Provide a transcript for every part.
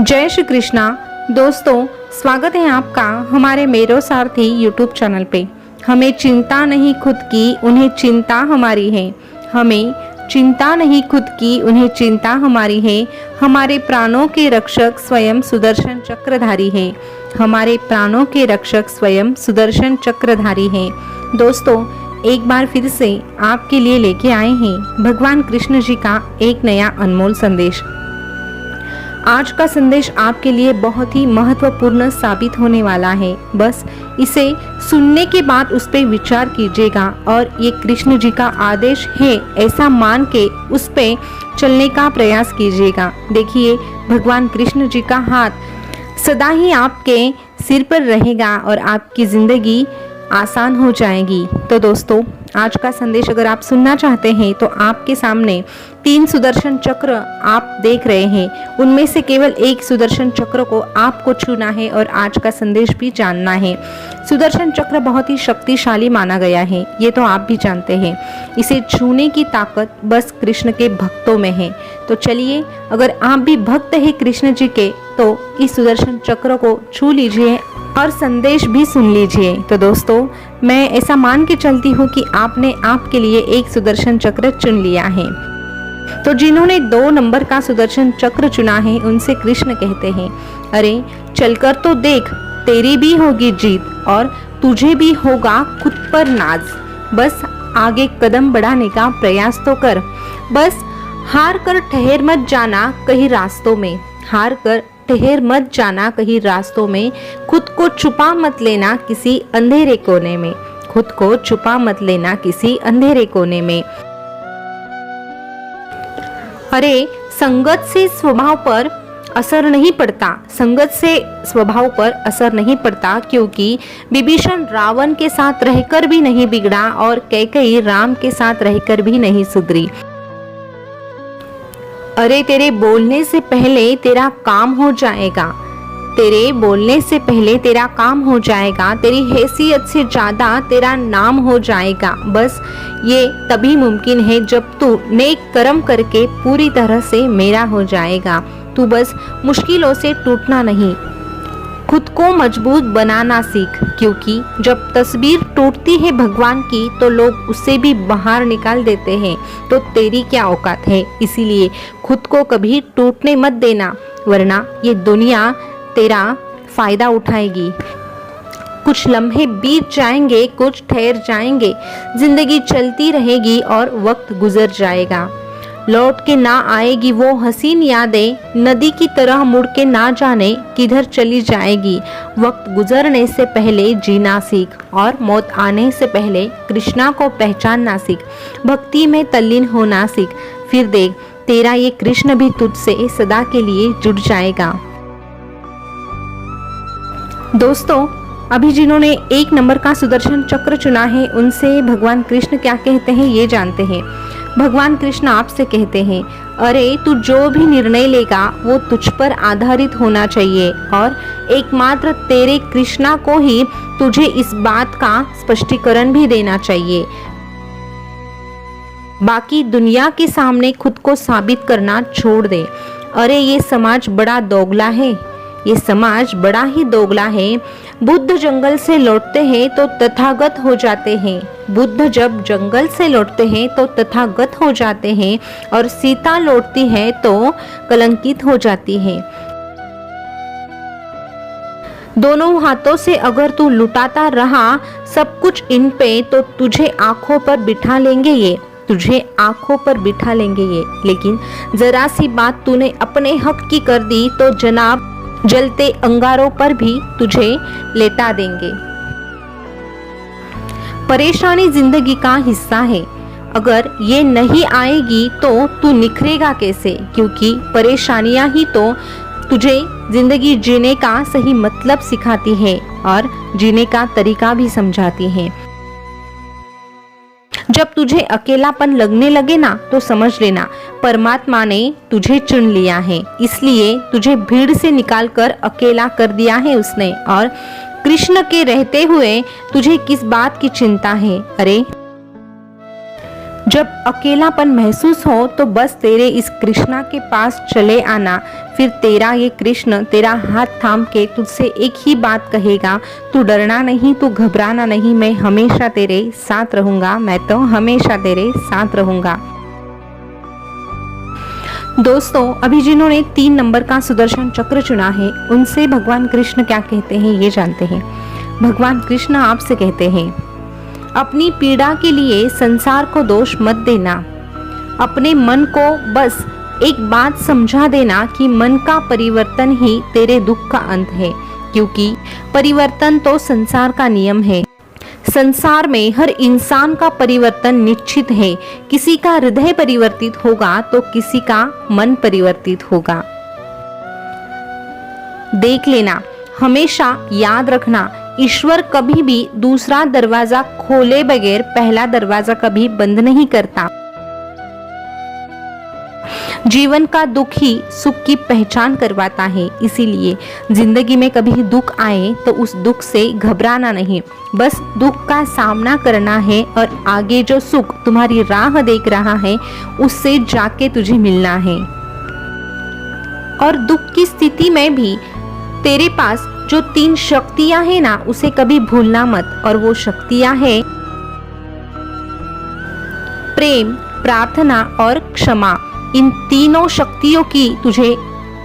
जय श्री कृष्णा। दोस्तों, स्वागत है आपका हमारे मेरो सारथी यूट्यूब चैनल पे। हमें चिंता नहीं खुद की, उन्हें चिंता हमारी है। हमें चिंता नहीं खुद की, उन्हें चिंता हमारी है। हमारे प्राणों के रक्षक स्वयं सुदर्शन चक्रधारी है। हमारे प्राणों के रक्षक स्वयं सुदर्शन चक्रधारी है। दोस्तों, एक बार फिर से आपके लिए लेके आए हैं भगवान कृष्ण जी का एक नया अनमोल संदेश। आज का संदेश आपके लिए बहुत ही महत्वपूर्ण साबित होने वाला है। बस इसे सुनने के बाद उस पर विचार कीजिएगा और ये कृष्ण जी का आदेश है ऐसा मान के उस पे चलने का प्रयास कीजिएगा। देखिए, भगवान कृष्ण जी का हाथ सदा ही आपके सिर पर रहेगा और आपकी जिंदगी आसान हो जाएगी। तो दोस्तों, आज का संदेश अगर आप सुनना चाहते हैं तो आपके सामने 3 सुदर्शन चक्र आप देख रहे हैं। उनमें से केवल एक सुदर्शन चक्र को आपको छूना है और आज का संदेश भी जानना है। सुदर्शन चक्र बहुत ही शक्तिशाली माना गया है, ये तो आप भी जानते हैं। इसे छूने की ताकत बस कृष्ण के भक्तों में है। तो चलिए, अगर आप भी भक्त हैं कृष्ण जी के तो इस सुदर्शन चक्र को छू लीजिए और संदेश भी सुन लीजिए। तो दोस्तों, मैं ऐसा मान के चलती हूँ कि आपने आपके लिए एक सुदर्शन चक्र चुन लिया है। तो जिन्होंने 2 नंबर का सुदर्शन चक्र चुना है उनसे कृष्ण कहते हैं, अरे चलकर तो देख, तेरी भी होगी जीत और तुझे भी होगा खुद पर नाज। बस आगे कदम बढ़ाने का प्रयास तो कर। बस हार कर ठहर मत जाना कहीं रास्तों में। हार कर ठहर मत जाना कहीं रास्तों में। खुद को छुपा मत लेना किसी अंधेरे कोने में। खुद को छुपा मत लेना किसी अंधेरे कोने में। अरे संगत से स्वभाव पर असर नहीं पड़ता। संगत से स्वभाव पर असर नहीं पड़ता, क्योंकि विभीषण रावण के साथ रहकर भी नहीं बिगड़ा और कैकेयी राम के साथ रहकर भी नहीं सुधरी। अरे तेरे बोलने से पहले तेरा काम हो जाएगा। तेरे बोलने से पहले तेरा काम हो जाएगा। तेरी हैसियत से ज्यादा तेरा नाम हो जाएगा। बस ये तभी मुमकिन है जब तू नेक कर्म करके पूरी तरह से मेरा हो जाएगा। तू बस मुश्किलों से टूटना नहीं, खुद को मजबूत बनाना सीख, क्योंकि जब तस्वीर टूटती है भगवान की तो लोग उसे भी बाहर निकाल देते हैं। तो तेरी क्या औकात है? इसीलिए खुद को कभी टूटने मत देना, वरना ये दुनिया तेरा फायदा उठाएगी। कुछ लम्हे बीत जाएंगे, कुछ ठहर जाएंगे, जिंदगी चलती रहेगी और वक्त गुजर जाएगा। लौट के ना आएगी वो हसीन यादें, नदी की तरह मुड़ के ना जाने किधर चली जाएगी। वक्त गुजरने से पहले जीना सीख और मौत आने से पहले कृष्णा को पहचानना सीख। भक्ति में तल्लीन होना सीख, फिर देख तेरा ये कृष्ण भी तुझसे सदा के लिए जुड़ जाएगा। दोस्तों, अभी जिन्होंने 1 नंबर का सुदर्शन चक्र चुना है उनसे भगवान कृष्ण क्या कहते हैं ये जानते हैं। भगवान कृष्ण आपसे कहते हैं, अरे तू जो भी निर्णय लेगा वो तुझ पर आधारित होना चाहिए और एकमात्र तेरे कृष्णा को ही तुझे इस बात का स्पष्टीकरण भी देना चाहिए। बाकी दुनिया के सामने खुद को साबित करना छोड़ दे। अरे ये समाज बड़ा दोगला है। ये समाज बड़ा ही दोगला है। बुद्ध जंगल से लौटते हैं तो तथागत हो जाते हैं। बुद्ध जब जंगल से लौटते हैं तो तथागत हो जाते हैं और सीता लौटती है तो कलंकित हो जाती है। दोनों हाथों से अगर तू लुटाता रहा सब कुछ इन पे तो तुझे आंखों पर बिठा लेंगे ये। तुझे आंखों पर बिठा लेंगे ये। लेकिन जरा सी बात तूने अपने हक की कर दी तो जनाब जलते अंगारों पर भी तुझे लेटा देंगे। परेशानी जिंदगी का हिस्सा है। अगर ये नहीं आएगी तो तू निखरेगा कैसे? क्योंकि परेशानियां ही तो तुझे जिंदगी जीने का सही मतलब सिखाती है और जीने का तरीका भी समझाती है। जब तुझे अकेलापन लगने लगे ना तो समझ लेना परमात्मा ने तुझे चुन लिया है। इसलिए तुझे भीड़ से निकालकर अकेला कर दिया है उसने। और कृष्ण के रहते हुए तुझे किस बात की चिंता है? अरे जब अकेलापन महसूस हो तो बस तेरे इस कृष्णा के पास चले आना। फिर तेरा ये कृष्ण तेरा हाथ थाम के तुझसे एक ही बात कहेगा, तू डरना नहीं, तू घबराना नहीं, मैं हमेशा तेरे साथ रहूंगा, मैं तो हमेशा तेरे साथ रहूंगा। दोस्तों, अभी जिन्होंने 3 नंबर का सुदर्शन चक्र चुना है, उनसे भगवान कृष्ण क्या कहते हैं ये जानते हैं। भगवान कृष्ण आपसे कहते हैं, अपनी पीड़ा के लिए संसार को दोष मत देना। अपने मन को बस एक बात समझा देना कि मन का परिवर्तन ही तेरे दुख का अंत है, क्योंकि परिवर्तन तो संसार का नियम है। संसार में हर इंसान का परिवर्तन निश्चित है। किसी का हृदय परिवर्तित होगा तो किसी का मन परिवर्तित होगा। देख लेना, हमेशा याद रखना, ईश्वर कभी भी दूसरा दरवाजा खोले बगैर पहला दरवाजा कभी बंद नहीं करता। जीवन का दुख ही सुख की पहचान करवाता है। इसीलिए जिंदगी में कभी दुख आए तो उस दुख से घबराना नहीं, बस दुख का सामना करना है और आगे जो सुख तुम्हारी राह देख रहा है उससे जाके तुझे मिलना है। और दुख की स्थिति में भी तेरे पास जो 3 शक्तियां हैं ना, उसे कभी भूलना मत। और वो शक्तियां हैं प्रेम, प्रार्थना और क्षमा। इन तीनों शक्तियों की तुझे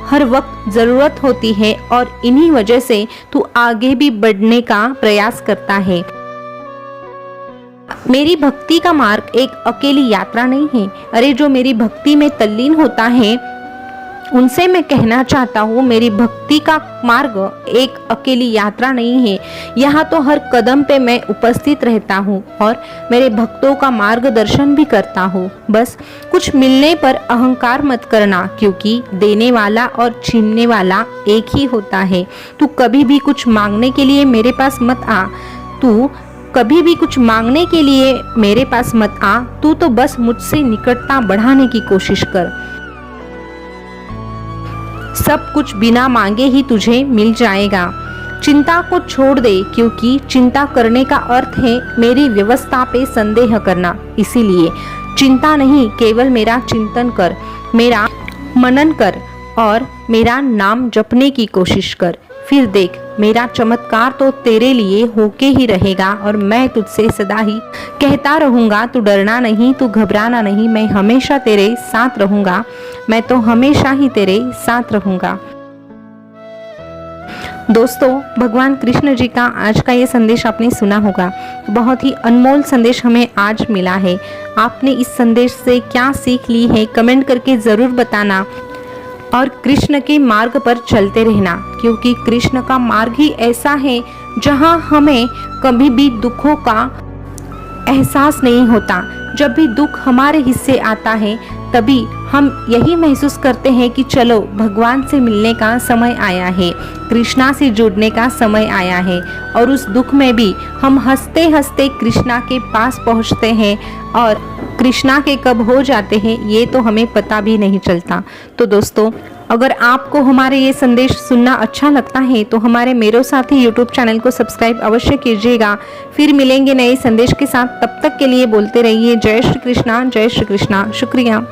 हर वक्त जरूरत होती है और इन्हीं वजह से तू आगे भी बढ़ने का प्रयास करता है। मेरी भक्ति का मार्ग एक अकेली यात्रा नहीं है। अरे जो मेरी भक्ति में तल्लीन होता है उनसे मैं कहना चाहता हूँ, मेरी भक्ति का मार्ग एक अकेली यात्रा नहीं है। यहाँ तो हर कदम पे मैं उपस्थित रहता हूँ और मेरे भक्तों का मार्गदर्शन भी करता हूँ। बस कुछ मिलने पर अहंकार मत करना, क्योंकि देने वाला और छीनने वाला एक ही होता है। तू कभी भी कुछ मांगने के लिए मेरे पास मत आ, तू कभी भी कुछ मांगने के लिए मेरे पास मत आ, तू तो बस मुझसे निकटता बढ़ाने की कोशिश कर। सब कुछ बिना मांगे ही तुझे मिल जाएगा। चिंता को छोड़ दे, क्योंकि चिंता करने का अर्थ है मेरी व्यवस्था पे संदेह करना। इसीलिए चिंता नहीं, केवल मेरा चिंतन कर, मेरा मनन कर और मेरा नाम जपने की कोशिश कर। फिर देख, मेरा चमत्कार तो तेरे लिए होके ही रहेगा और मैं तुझसे सदा ही कहता रहूंगा, तू डरना नहीं, तू घबराना नहीं, मैं हमेशा तेरे साथ रहूंगा, मैं तो हमेशा ही तेरे साथ रहूंगा। दोस्तों, भगवान कृष्ण जी का आज का ये संदेश आपने सुना होगा। बहुत ही अनमोल संदेश हमें आज मिला है। आपने इस संदेश से क्या सीख ली है कमेंट करके जरूर बताना और कृष्ण के मार्ग पर चलते रहना, क्योंकि कृष्ण का मार्ग ही ऐसा है जहां हमें कभी भी दुखों का एहसास नहीं होता। जब भी दुख हमारे हिस्से आता है तभी हम यही महसूस करते हैं कि चलो भगवान से मिलने का समय आया है, कृष्णा से जुड़ने का समय आया है। और उस दुख में भी हम हंसते हंसते कृष्णा के पास पहुंचते हैं और कृष्णा के कब हो जाते हैं ये तो हमें पता भी नहीं चलता। तो दोस्तों, अगर आपको हमारे ये संदेश सुनना अच्छा लगता है तो हमारे मेरो साथी यूट्यूब चैनल को सब्सक्राइब अवश्य कीजिएगा। फिर मिलेंगे नए संदेश के साथ, तब तक के लिए बोलते रहिए जय श्री कृष्णा, जय श्री कृष्णा। शुक्रिया।